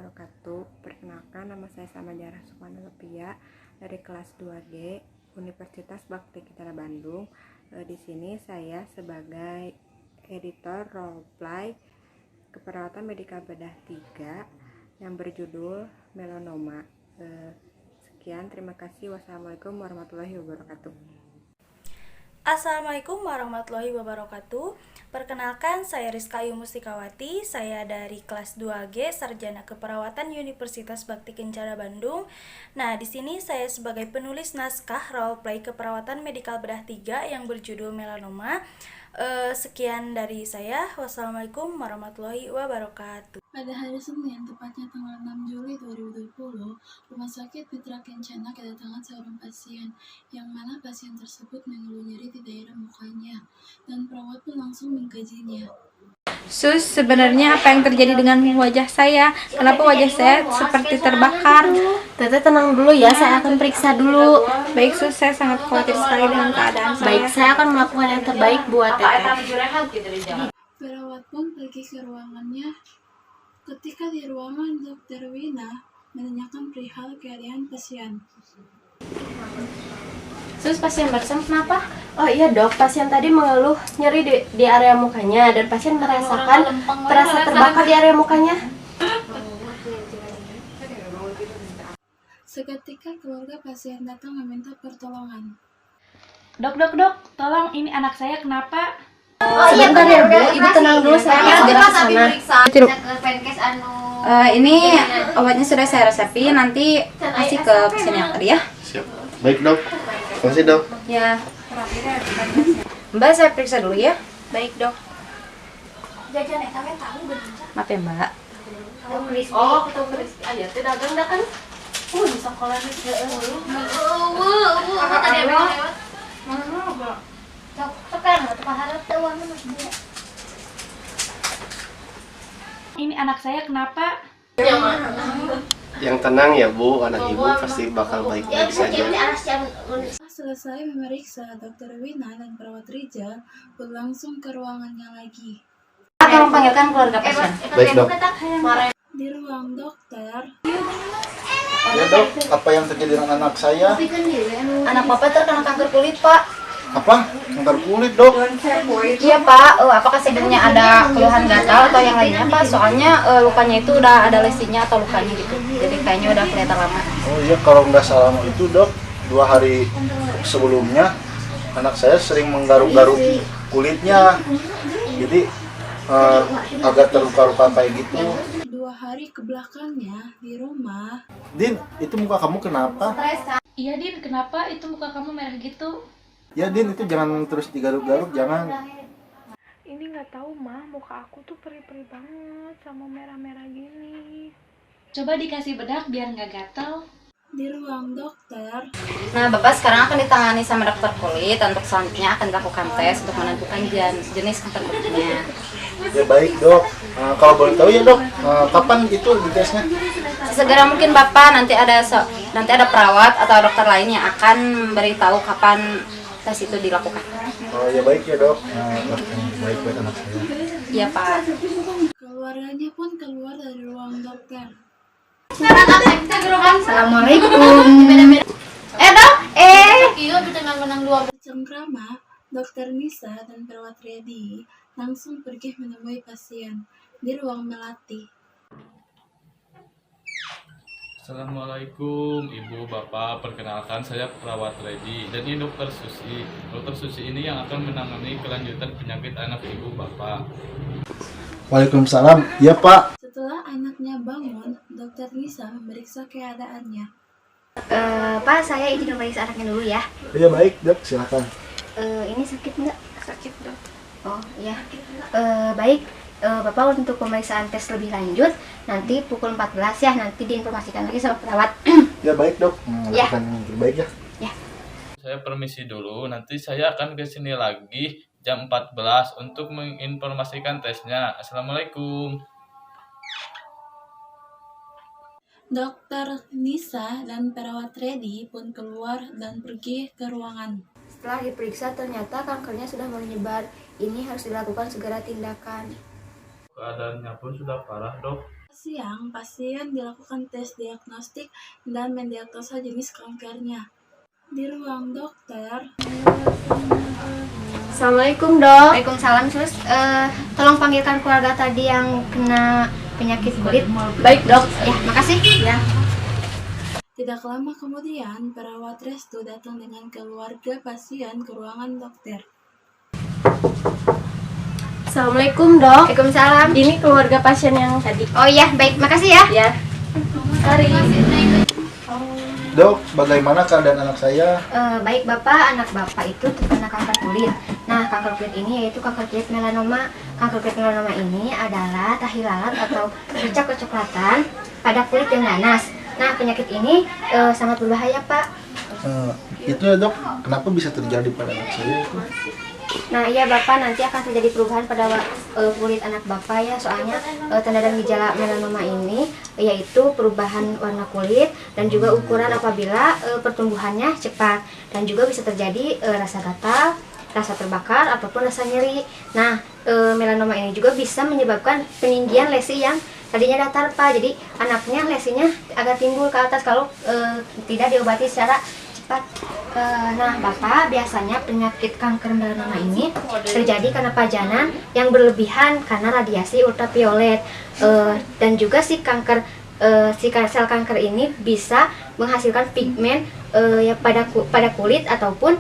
wabarakatuh. Perkenalkan, nama saya Samajara Sukmana Lepia dari kelas 2G Universitas Bakti Kencana Bandung. Di sini saya sebagai editor roleplay keperawatan medikal bedah 3 yang berjudul melanoma. Sekian, terima kasih. Wassalamualaikum warahmatullahi wabarakatuh. Assalamualaikum warahmatullahi wabarakatuh. Perkenalkan, saya Rizka Ayu Mustikawati. Saya dari kelas 2G Sarjana Keperawatan Universitas Bakti Kencana Bandung. Nah, di sini saya sebagai penulis naskah roleplay keperawatan medikal bedah 3 yang berjudul melanoma. Sekian dari saya. Wassalamualaikum warahmatullahi wabarakatuh. Pada hari Senin, tepatnya tanggal 6 Juli 2020, Rumah Sakit Mitra Kencana kedatangan seorang pasien, yang mana pasien tersebut mengeluh nyeri di daerah mukanya, dan perawat pun langsung mengkajinya. Sus, sebenarnya apa yang terjadi dengan wajah saya? Kenapa wajah saya seperti terbakar? Teteh tenang dulu ya, saya akan periksa dulu. Baik Sus, saya sangat khawatir sekali dengan keadaan saya. Baik, saya akan melakukan yang terbaik buat Teteh. Perawat pun pergi ke ruangannya. Ketika di ruangan, Dr. Wina menanyakan perihal keadaan pasien. Sus, pasien barusan kenapa? Oh iya dok, pasien tadi mengeluh nyeri di area mukanya dan pasien merasakan terasa terbakar di area mukanya. Seketika keluarga pasien datang meminta pertolongan. Dok, tolong ini anak saya kenapa? Oh iya bentar ya Bu, Ibu tenang dulu, saya akan segera ke sana. Ini obatnya sudah saya resepin, nanti kasih ke pasien yang tadi ya. Siap. Baik dok. Terima kasih dok. Ya. Mbak, saya periksa dulu ya. Baik, Dok. Maaf ya Mbak. Oh, ketemu Rizky aja, tidak ganda kan? Di sekolah Rizky. Apa tadi abang lewat? Ini anak saya kenapa? Yang tenang ya Bu, anak ibu pasti bakal baik-baik saja. Selesai memeriksa, Dr. Wina dan perawat Rizal pun langsung ke ruangannya lagi. Tolong panggilkan keluarga pasien. Baik dok. Di ruang dokter, Ya dok, apa yang terjadi dengan anak saya? Anak Bapak terkena kanker kulit, Pak. Apa? Kanker kulit dok? Iya Pak, apakah sebenarnya ada keluhan gatal atau yang lainnya Pak? Soalnya lukanya itu udah ada lesinya atau lukanya gitu. Jadi kayaknya udah kelihatan lama. Oh iya, kalau nggak salah itu dok, 2 hari sebelumnya anak saya sering menggaruk-garuk kulitnya. Jadi agak terluka-luka kayak gitu. 2 hari ke belakangnya di rumah, Din, itu muka kamu kenapa? Iya Din, kenapa itu muka kamu merah gitu? Ya Din, itu jangan terus digaruk-garuk, jangan. Ini nggak tahu mah, muka aku tuh perih-perih banget sama merah-merah gini. Coba dikasih bedak biar nggak gatel. di ruang dokter, Nah Bapak sekarang akan ditangani sama dokter kulit. Untuk selanjutnya akan dilakukan tes untuk menentukan jenis kanker kulitnya. Ya baik dok. Kalau boleh tahu ya dok, kapan itu ditesnya? Sesegera mungkin Bapak, nanti ada perawat atau dokter lain yang akan memberitahu kapan tes itu dilakukan. Oh ya baik ya dok. Baik buat anak saya. Iya Pak. keluarganya pun keluar dari ruang dokter. Assalamualaikum. Cengkrama, Dokter Nisa dan perawat Redi langsung pergi menemui pasien di ruang melati. Assalamualaikum Ibu Bapak, perkenalkan saya perawat Redi dan ini Dokter Susi. Dokter Susi ini yang akan menangani kelanjutan penyakit anak Ibu Bapak. Waalaikumsalam. Ya Pak. Setelah anaknya bangun, Dokter Nisa memeriksa keadaannya. Pak, saya izin memeriksa anaknya dulu ya. Ya baik dok, silakan. Ini sakit nggak? Sakit dok. Oh iya. Baik, Bapak untuk pemeriksaan tes lebih lanjut nanti pukul 14 ya. Nanti diinformasikan lagi sama perawat. Ya baik dok, Ya. lakukan yang terbaik ya. Saya permisi dulu, nanti saya akan ke sini lagi jam 14 untuk menginformasikan tesnya. Assalamualaikum. Dokter Nisa dan perawat Redi pun keluar dan pergi ke ruangan. Setelah diperiksa ternyata kankernya sudah menyebar. Ini harus dilakukan segera tindakan. keadaannya pun sudah parah, Dok. Siang, pasien dilakukan tes diagnostik dan mendiagnosa jenis kankernya. Di ruang dokter, Assalamualaikum dok. Waalaikumsalam sus. Tolong panggilkan keluarga tadi yang kena penyakit kulit. Baik dok. Ya, makasih. Ya. tidak lama kemudian perawat Restu datang dengan keluarga pasien ke ruangan dokter. Assalamualaikum dok. Waalaikumsalam. Ini keluarga pasien yang tadi. Oh iya, baik. Makasih ya. Ya. Mari. Dok, bagaimana keadaan anak saya? Baik Bapak, anak Bapak itu terkena kanker kulit. Nah, kanker kulit ini yaitu kanker kulit melanoma. Kanker kulit melanoma ini adalah tahi lalat atau bercak kecoklatan pada kulit yang ganas. Nah, penyakit ini sangat berbahaya, Pak. Itu ya dok, kenapa bisa terjadi pada anak saya itu? Nah, iya Bapak, nanti akan terjadi perubahan pada kulit anak Bapak ya. Soalnya tanda dan gejala melanoma ini yaitu perubahan warna kulit dan juga ukuran apabila pertumbuhannya cepat, dan juga bisa terjadi rasa gatal, rasa terbakar ataupun rasa nyeri. Nah, melanoma ini juga bisa menyebabkan peninggian lesi yang tadinya datar, Pak. Jadi anaknya lesinya agak timbul ke atas kalau tidak diobati secara cepat. Nah, Bapak, biasanya penyakit kanker melanoma ini terjadi karena pajanan yang berlebihan karena radiasi ultraviolet. Dan juga si sel kanker ini bisa menghasilkan pigmen ya pada kulit ataupun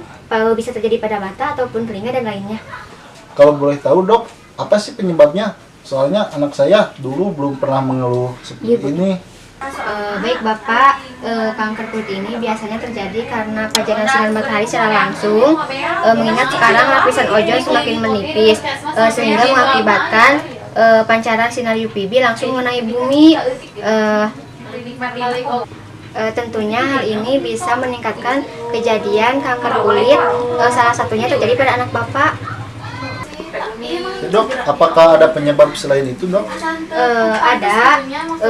bisa terjadi pada mata ataupun telinga dan lainnya. Kalau boleh tahu dok, apa sih penyebabnya? Soalnya anak saya dulu belum pernah mengeluh seperti ini. Baik Bapak, kanker kulit ini biasanya terjadi karena pajanan sinar matahari secara langsung, mengingat sekarang lapisan ozon semakin menipis, sehingga mengakibatkan pancaran sinar UVB langsung mengenai bumi. Tentunya hal ini bisa meningkatkan kejadian kanker kulit, salah satunya terjadi pada anak Bapak. Dok, apakah ada penyebab selain itu dok? Ada,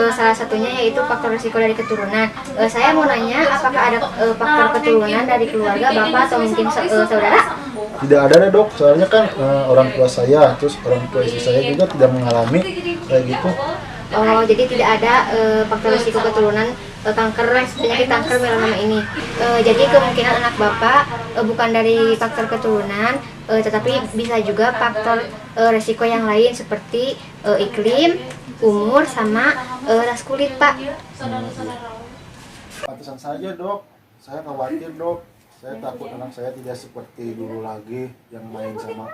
salah satunya yaitu faktor risiko dari keturunan. Saya mau nanya, apakah ada faktor keturunan dari keluarga Bapak atau mungkin saudara? Tidak ada deh dok, soalnya kan orang tua saya, terus orang tua istri saya juga tidak mengalami kayak gitu. Oh, jadi tidak ada faktor risiko keturunan penyakit kanker melanoma ini. Jadi kemungkinan anak Bapak bukan dari faktor keturunan, tetapi bisa juga faktor risiko yang lain seperti iklim, umur, sama ras kulit, Pak. Pantesan saja dok, saya khawatir dok. Saya takut anak saya tidak seperti dulu lagi yang main sama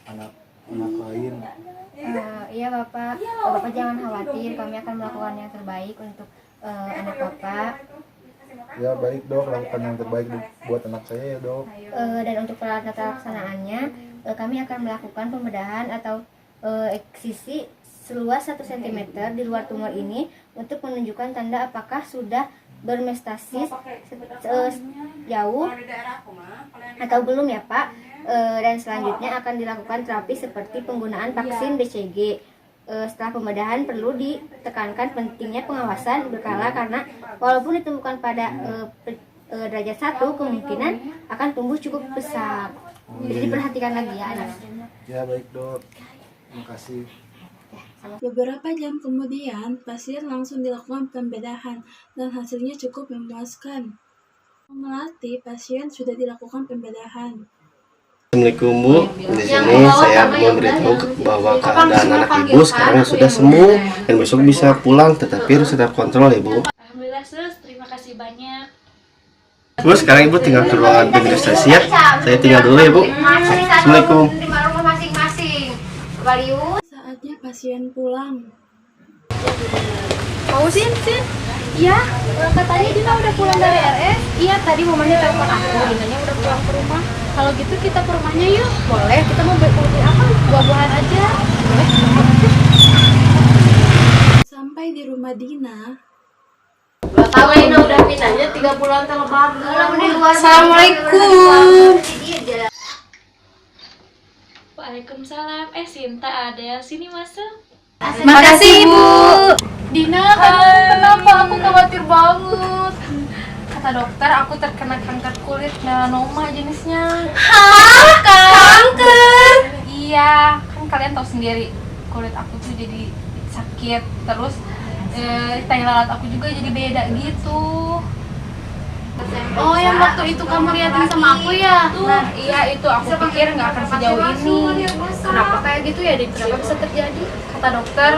anak lain. Iya Bapak, Bapak jangan khawatir, kami akan melakukan yang terbaik untuk anak Bapak. Ya baik dok, lakukan yang terbaik buat anak saya ya dok. Dan untuk pelaksanaannya, kami akan melakukan pembedahan atau eksisi seluas 1 cm di luar tumor ini untuk menunjukkan tanda apakah sudah bermetastasis jauh atau belum ya Pak. Dan selanjutnya akan dilakukan terapi seperti penggunaan vaksin BCG. Setelah pembedahan perlu ditekankan pentingnya pengawasan berkala karena walaupun ditemukan pada derajat 1, kemungkinan akan tumbuh cukup besar. Jadi diperhatikan lagi ya anak. Ya baik dok, terima kasih. Beberapa jam kemudian, pasien langsung dilakukan pembedahan dan hasilnya cukup memuaskan. Melati, pasien sudah dilakukan pembedahan. Assalamualaikum Bu, di sini saya mau beritahu bahwa keadaan anak Ibu sekarang sudah sembuh dan besok bisa pulang, tetapi harus tetap kontrol ya Bu. Alhamdulillah sus, terima kasih banyak. Bu, sekarang Ibu tinggal ke ruangan administrasi ya. Saya tinggal dulu ya Bu. Assalamualaikum. Saatnya pasien pulang. Mau Sin? Iya, katanya Dina udah pulang dari RS. Iya, tadi momennya telepon aku, Dinanya udah pulang ke rumah. Kalau gitu kita ke rumahnya yuk. Boleh, kita mau beli apa? Buah-buahan aja. Boleh. Sampai di rumah Dina, Tahu Ina udah pindahnya 3 bulan terlebar. Assalamualaikum. Waalaikumsalam. Sinta ada, sini masuk. Makasih Ibu. Dina, kamu kenapa? Aku khawatir banget. Kata dokter, aku terkena kanker kulit melanoma jenisnya. Hah? Kanker? Iya, kan kalian tahu sendiri. kulit aku tuh jadi sakit, terus tai lalat aku juga jadi beda gitu. Oh, yang waktu itu kamu liatin sama aku ya? Nah, iya itu aku pikir nggak akan sejauh ini. Kenapa kayak gitu ya, Dik? Kenapa bisa terjadi? Kata dokter,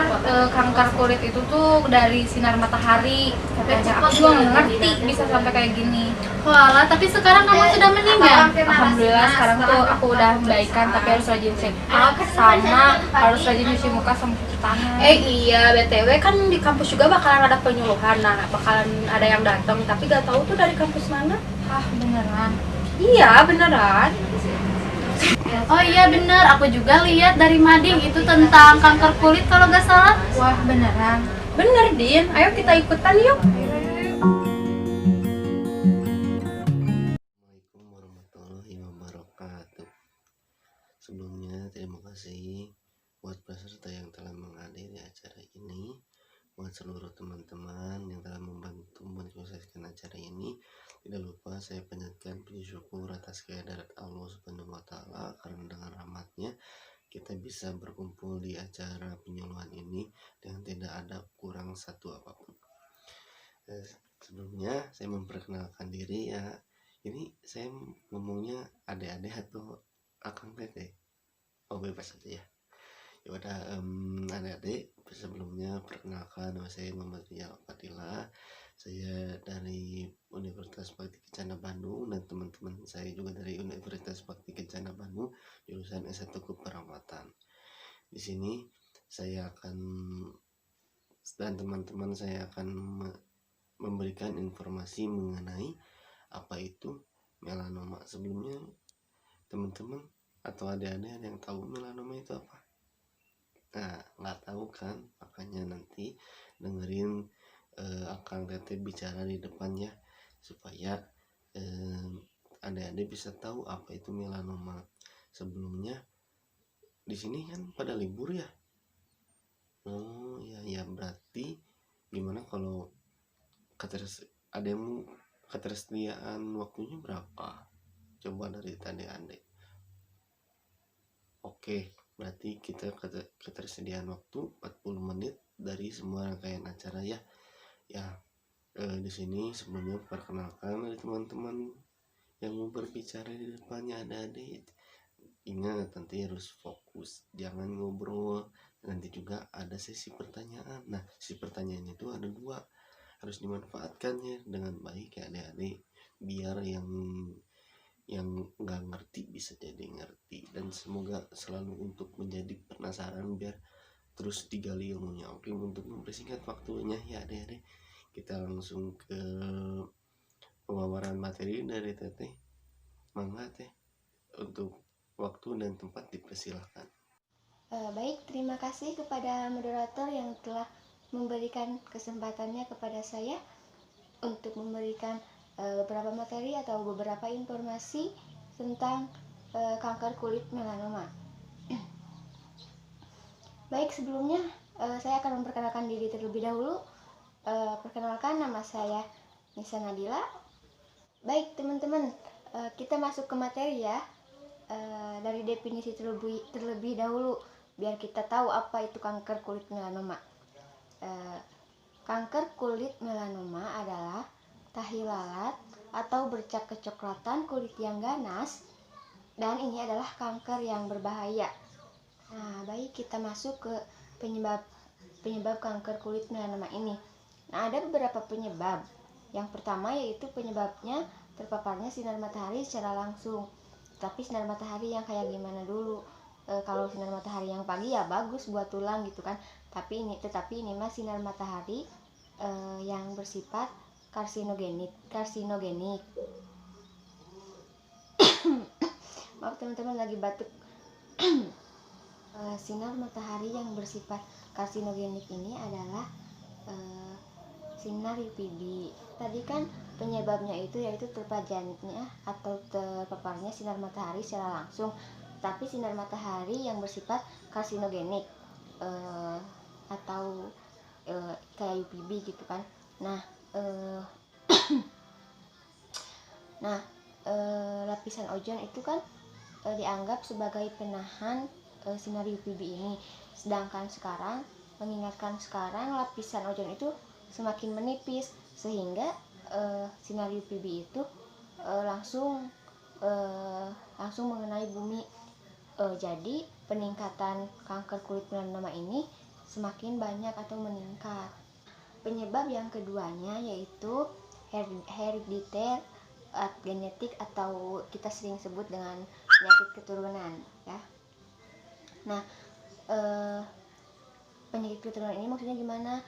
kanker kulit itu tuh dari sinar matahari. Katanya aku juga nggak ngerti bisa sampai kayak gini. Walah, tapi sekarang kamu sudah meninggal. Alhamdulillah sekarang tuh aku udah membaikan, tapi harus rajin check up sama harus rajin cuci muka sama cuci tangan. Iya, BTW kan di kampus juga bakalan ada penyuluhan. Nah, bakalan ada yang datang, tapi gak tahu tuh dari kampus mana. Ah, beneran? Iya, beneran. Oh iya bener, aku juga lihat dari Mading itu tentang kanker kulit kalau nggak salah. Wah beneran? Bener, Din. Ayo kita ikutan yuk. Assalamualaikum warahmatullahi wabarakatuh. Sebelumnya terima kasih buat peserta yang telah menghadiri acara ini, buat seluruh teman-teman yang telah membantu mensukseskan acara ini. Tidak lupa saya panjatkan puji syukur atas kehadirat Allah Subhanahu wa Ta'ala, karena dengan rahmatnya kita bisa berkumpul di acara penyuluhan ini dengan tidak ada kurang satu apapun. Sebelumnya saya memperkenalkan diri ya. Ini saya ngomongnya adik-adik atau akang teteh? Oh, bebas aja ya. Ya udah, adik-adik, sebelumnya perkenalkan, nama saya Muhammad Rizal Fatila. Saya dari Universitas Bakti Kencana Bandung, dan teman-teman saya juga dari Universitas Bakti Kencana Bandung, jurusan S1 Keperawatan. Di sini saya akan dan teman-teman saya akan memberikan informasi mengenai apa itu melanoma. Sebelumnya teman-teman atau adik-adik yang tahu melanoma itu apa? Nah, nggak tahu kan? Makanya nanti dengerin Akang Teteh bicara di depannya supaya adik-adik bisa tahu apa itu melanoma. Sebelumnya di sini kan pada libur ya. Oh ya berarti gimana kalau ketersediaan waktunya berapa? Coba dari adik-adik. Oke, berarti kita ketersediaan waktu 40 menit dari semua rangkaian acara ya. Ya, di sini sebelumnya perkenalkan dari teman-teman yang mau berbicara di depannya adik-adik. Ingat, nanti harus fokus, jangan ngobrol. Nanti juga ada sesi pertanyaan. Nah, sesi pertanyaan itu ada 2, harus dimanfaatkannya dengan baik ya adik-adik, biar yang nggak ngerti bisa jadi ngerti, dan semoga selalu untuk menjadi penasaran biar terus digali ilmunya. Oke, untuk mempersingkat waktunya ya adik-adik, kita langsung ke pemaparan materi dari Teteh. Mangga Teh, untuk waktu dan tempat dipersilahkan. Baik, terima kasih kepada moderator yang telah memberikan kesempatannya kepada saya untuk memberikan beberapa materi atau beberapa informasi tentang kanker kulit melanoma. Baik, sebelumnya saya akan memperkenalkan diri terlebih dahulu. Perkenalkan, nama saya Nisa Nadila. Baik teman-teman, kita masuk ke materi ya. Dari definisi terlebih dahulu, biar kita tahu apa itu kanker kulit melanoma. Kanker kulit melanoma adalah tahi lalat atau bercak kecoklatan kulit yang ganas, dan ini adalah kanker yang berbahaya. Nah, baik, kita masuk ke penyebab kanker kulit melanoma ini. Nah, ada beberapa penyebab. Yang pertama yaitu penyebabnya terpaparnya sinar matahari secara langsung. Tapi sinar matahari yang kayak gimana dulu? Kalau sinar matahari yang pagi ya bagus buat tulang gitu kan. Tetapi ini mah sinar matahari yang bersifat karsinogenik. Maaf teman-teman, lagi batuk. Sinar matahari yang bersifat karsinogenik ini adalah sinar UVB. Tadi kan penyebabnya itu yaitu terpajannya atau terpaparnya sinar matahari secara langsung. Tapi sinar matahari yang bersifat karsinogenik atau kayak UVB gitu kan. Lapisan ozon itu kan dianggap sebagai penahan sinar UVB ini. Sedangkan sekarang, mengingatkan sekarang lapisan ozon itu semakin menipis sehingga sinar UVB itu langsung mengenai bumi. Jadi peningkatan kanker kulit melanoma ini semakin banyak atau meningkat. Penyebab yang keduanya yaitu herediter genetik atau kita sering sebut dengan penyakit keturunan ya. Nah, penyakit keturunan ini maksudnya gimana?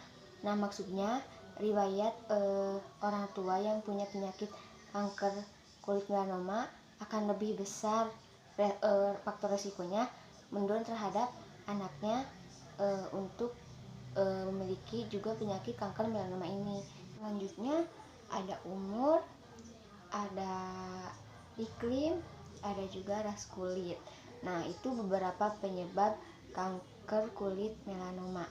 Nah, maksudnya riwayat orang tua yang punya penyakit kanker kulit melanoma akan lebih besar faktor resikonya menurun terhadap anaknya untuk memiliki juga penyakit kanker melanoma ini. Selanjutnya ada umur, ada iklim, ada juga ras kulit. Nah, itu beberapa penyebab kanker kulit melanoma.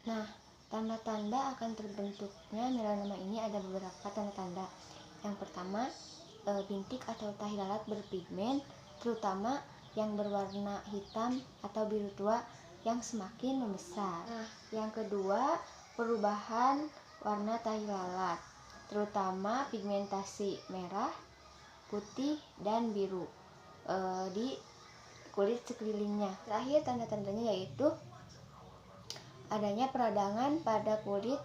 Nah, tanda-tanda akan terbentuknya melanoma ini ada beberapa tanda-tanda. Yang pertama, bintik atau tahi lalat berpigmen, terutama yang berwarna hitam atau biru tua yang semakin membesar. Nah, yang kedua, perubahan warna tahi lalat, terutama pigmentasi merah, putih, dan biru di kulit sekelilingnya. Terakhir, tanda-tandanya yaitu adanya peradangan pada kulit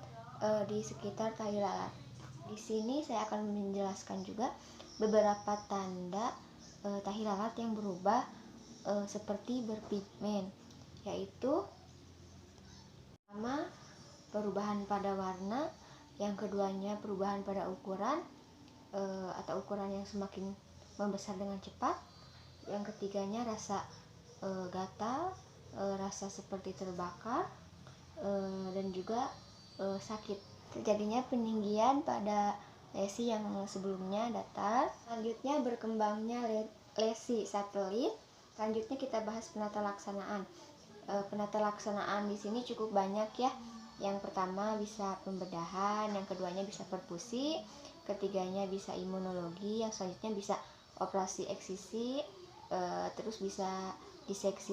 di sekitar tahi lalat. Di sini saya akan menjelaskan juga beberapa tanda tahi lalat yang berubah seperti berpigmen, yaitu pertama perubahan pada warna, yang keduanya perubahan pada ukuran atau ukuran yang semakin membesar dengan cepat, yang ketiganya rasa gatal, rasa seperti terbakar, dan juga sakit. Terjadinya peninggian pada lesi yang sebelumnya datar. Selanjutnya berkembangnya lesi satelit. Selanjutnya kita bahas penata laksanaan. Penata laksanaan di sini cukup banyak ya. Yang pertama bisa pembedahan, yang keduanya bisa perfusi, ketiganya bisa imunologi, yang selanjutnya bisa operasi eksisi, terus bisa diseksi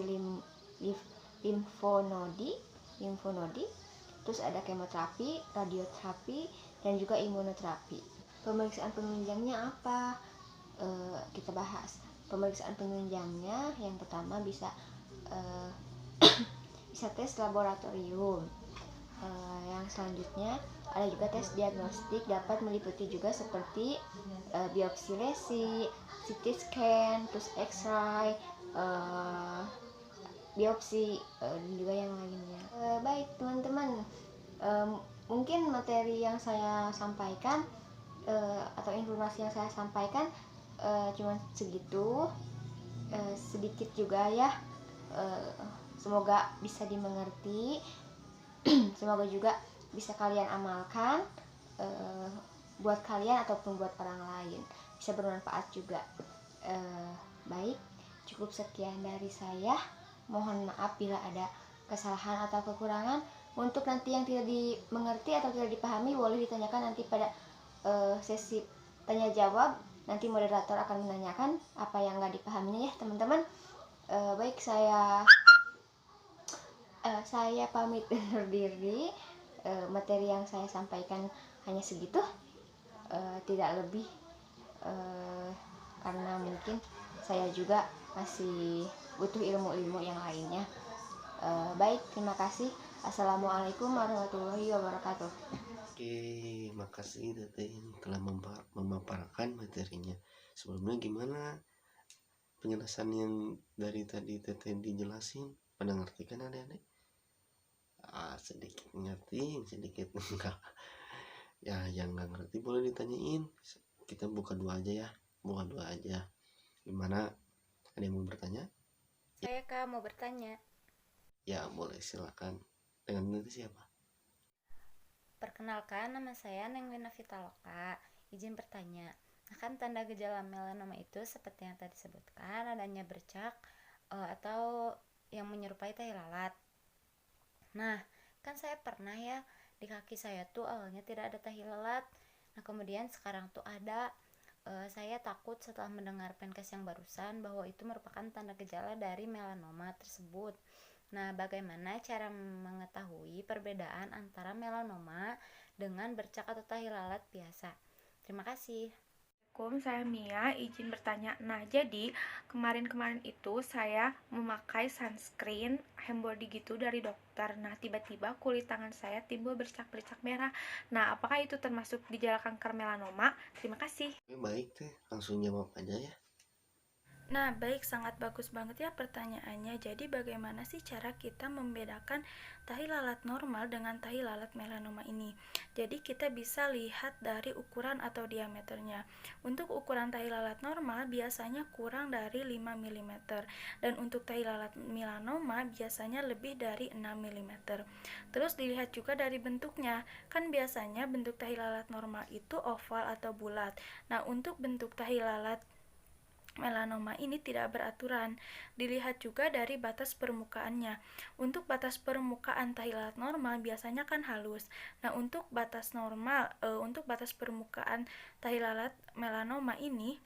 limfonodi, terus ada kemoterapi, radioterapi, dan juga imunoterapi. Pemeriksaan penunjangnya apa? Kita bahas. Pemeriksaan penunjangnya yang pertama bisa bisa tes laboratorium. Yang selanjutnya ada juga tes diagnostik, dapat meliputi juga seperti biopsi lesi, CT scan, terus X-ray, biopsi, dan juga yang lainnya. Baik teman-teman, mungkin materi yang saya sampaikan atau informasi yang saya sampaikan cuma segitu, sedikit juga ya. Semoga bisa dimengerti, semoga juga bisa kalian amalkan buat kalian ataupun buat orang lain, bisa bermanfaat juga. Baik, cukup sekian dari saya. Mohon maaf bila ada kesalahan atau kekurangan. Untuk nanti yang tidak dimengerti atau tidak dipahami, boleh ditanyakan nanti pada sesi tanya jawab. Nanti moderator akan menanyakan apa yang nggak dipahaminya ya teman-teman. Baik, saya pamit undur diri. Materi yang saya sampaikan hanya segitu, tidak lebih, karena mungkin saya juga masih butuh ilmu-ilmu yang lainnya. Baik, terima kasih. Assalamualaikum warahmatullahi wabarakatuh. Oke, makasih Teteh telah memaparkan materinya. Sebelumnya gimana penjelasan yang dari tadi Teteh dijelasin? Pada ngerti kan adik-adik? Sedikit ngerti, sedikit enggak. Ya, yang nggak ngerti boleh ditanyain. Kita buka dua aja ya, buka dua aja. Gimana? Ada yang mau bertanya? Saya Kak mau bertanya. Ya, boleh, silakan. Dengan nanti siapa? Perkenalkan, nama saya Neng Lina Vitaloka. Izin bertanya. Nah, kan tanda gejala melanoma itu seperti yang tadi sebutkan, adanya bercak atau yang menyerupai tahi lalat. Nah, kan saya pernah ya, di kaki saya tuh awalnya tidak ada tahi lalat. Nah, kemudian sekarang tuh ada. Saya takut setelah mendengar penkes yang barusan bahwa itu merupakan tanda gejala dari melanoma tersebut. Nah, bagaimana cara mengetahui perbedaan antara melanoma dengan bercak atau tahi lalat biasa? Terima kasih. Assalamualaikum, saya Mia, izin bertanya. Nah, jadi kemarin-kemarin itu saya memakai sunscreen Hembody gitu dari dokter. Nah, tiba-tiba kulit tangan saya timbul bercak-bercak merah. Nah, apakah itu termasuk gejala kanker melanoma? Terima kasih. Baik teh, langsung jawab aja ya. Nah, baik, sangat bagus banget ya pertanyaannya. Jadi bagaimana sih cara kita membedakan tahi lalat normal dengan tahi lalat melanoma ini? Jadi kita bisa lihat dari ukuran atau diameternya. Untuk ukuran tahi lalat normal biasanya kurang dari 5 mm dan untuk tahi lalat melanoma biasanya lebih dari 6 mm. Terus dilihat juga dari bentuknya. Kan biasanya bentuk tahi lalat normal itu oval atau bulat. Nah, untuk bentuk tahi lalat melanoma ini tidak beraturan. Dilihat juga dari batas permukaannya. Untuk batas permukaan tahi lalat normal biasanya kan halus. Nah, untuk batas permukaan tahi lalat melanoma ini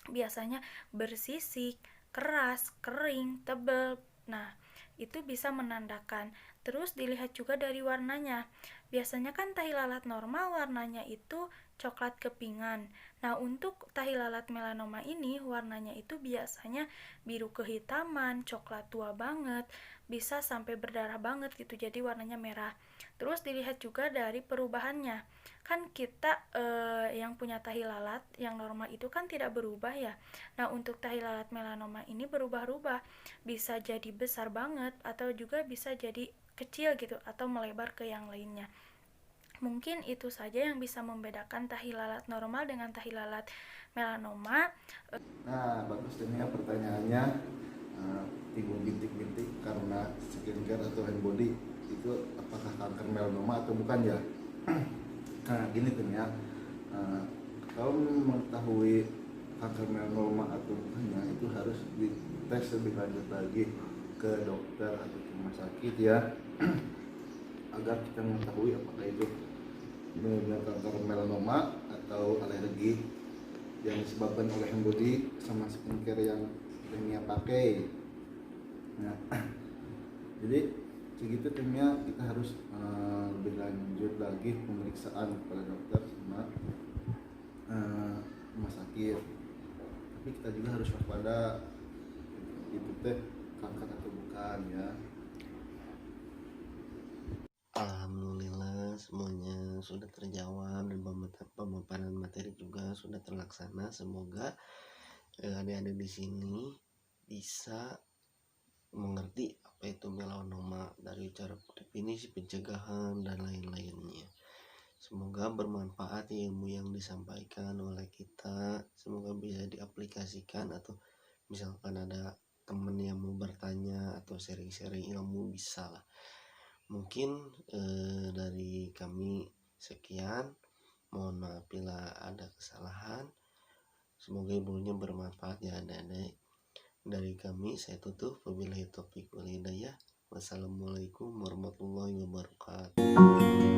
biasanya bersisik, keras, kering, tebal. Nah, itu bisa menandakan. Terus dilihat juga dari warnanya. Biasanya kan tahi lalat normal warnanya itu coklat kepingan. Nah, untuk tahi lalat melanoma ini warnanya itu biasanya biru kehitaman, coklat tua banget, bisa sampai berdarah banget gitu. Jadi warnanya merah. Terus dilihat juga dari perubahannya. Kan kita yang punya tahi lalat yang normal itu kan tidak berubah ya. Nah, untuk tahi lalat melanoma ini berubah-ubah. Bisa jadi besar banget atau juga bisa jadi kecil gitu atau melebar ke yang lainnya. Mungkin itu saja yang bisa membedakan tahi lalat normal dengan tahi lalat melanoma. Nah, bagus ini ya pertanyaannya. Timbul bintik-bintik karena skincare atau hand body itu apakah kanker melanoma atau bukan ya? Nah, gini tuh ya. Kalau mengetahui kanker melanoma atau bukannya itu harus dites lebih lanjut lagi ke dokter atau ke rumah sakit ya, agar kita mengetahui apakah itu benar-benar kanker melanoma atau alergi yang disebabkan oleh hand body sama skincare yang Mia pakai. Nah, jadi segitu timnya kita harus lebih lanjut lagi pemeriksaan kepada dokter sama rumah sakit. Tapi kita juga harus waspada itu teh kanker atau bukan ya. Alhamdulillah semuanya sudah terjawab dan pemaparan materi juga sudah terlaksana. Semoga adik-adik di sini bisa mengerti apa itu melanoma dari cara definisi, pencegahan dan lain-lainnya. Semoga bermanfaat ilmu yang disampaikan oleh kita. Semoga bisa diaplikasikan atau misalkan ada teman yang mau bertanya atau sharing-sharing ilmu bisa lah. Mungkin dari kami sekian. Mohon maaf bila ada kesalahan. Semoga ilmunya bermanfaat ya adik-adik. Dari kami saya tutup. Wabillahi taufiq wal hidayah. Wassalamualaikum warahmatullahi wabarakatuh.